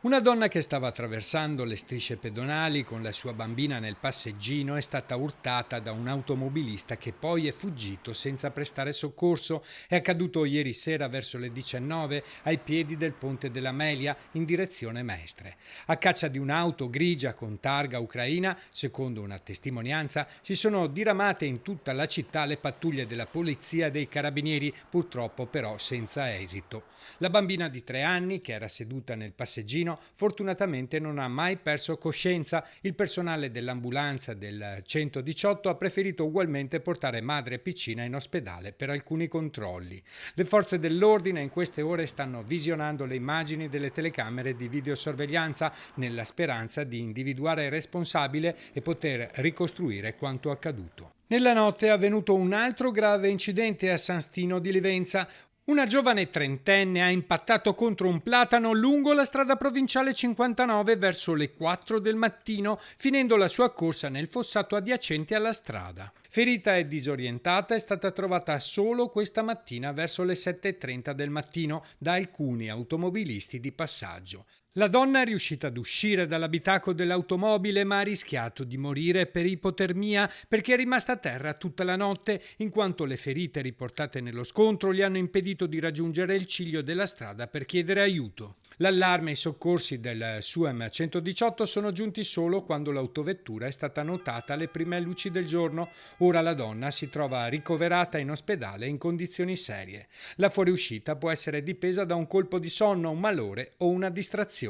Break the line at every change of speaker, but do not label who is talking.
Una donna che stava attraversando le strisce pedonali con la sua bambina nel passeggino è stata urtata da un automobilista che poi è fuggito senza prestare soccorso. È accaduto ieri sera verso le 19 ai piedi del ponte della Melia in direzione Mestre. A caccia di un'auto grigia con targa ucraina, secondo una testimonianza, si sono diramate in tutta la città le pattuglie della polizia e dei carabinieri, purtroppo però senza esito. La bambina di 3 anni, che era seduta nel passeggino, fortunatamente non ha mai perso coscienza. Il personale dell'ambulanza del 118 ha preferito ugualmente portare madre e piccina in ospedale per alcuni controlli. Le forze dell'ordine in queste ore stanno visionando le immagini delle telecamere di videosorveglianza nella speranza di individuare il responsabile e poter ricostruire quanto accaduto. Nella notte è avvenuto un altro grave incidente a San Stino di Livenza. Una giovane trentenne ha impattato contro un platano lungo la strada provinciale 59 verso le 4 del mattino, finendo la sua corsa nel fossato adiacente alla strada. Ferita e disorientata, è stata trovata solo questa mattina verso le 7:30 del mattino da alcuni automobilisti di passaggio. La donna è riuscita ad uscire dall'abitacolo dell'automobile, ma ha rischiato di morire per ipotermia perché è rimasta a terra tutta la notte, in quanto le ferite riportate nello scontro gli hanno impedito di raggiungere il ciglio della strada per chiedere aiuto. L'allarme e i soccorsi del SUEM 118 sono giunti solo quando l'autovettura è stata notata alle prime luci del giorno. Ora la donna si trova ricoverata in ospedale in condizioni serie. La fuoriuscita può essere dipesa da un colpo di sonno, un malore o una distrazione.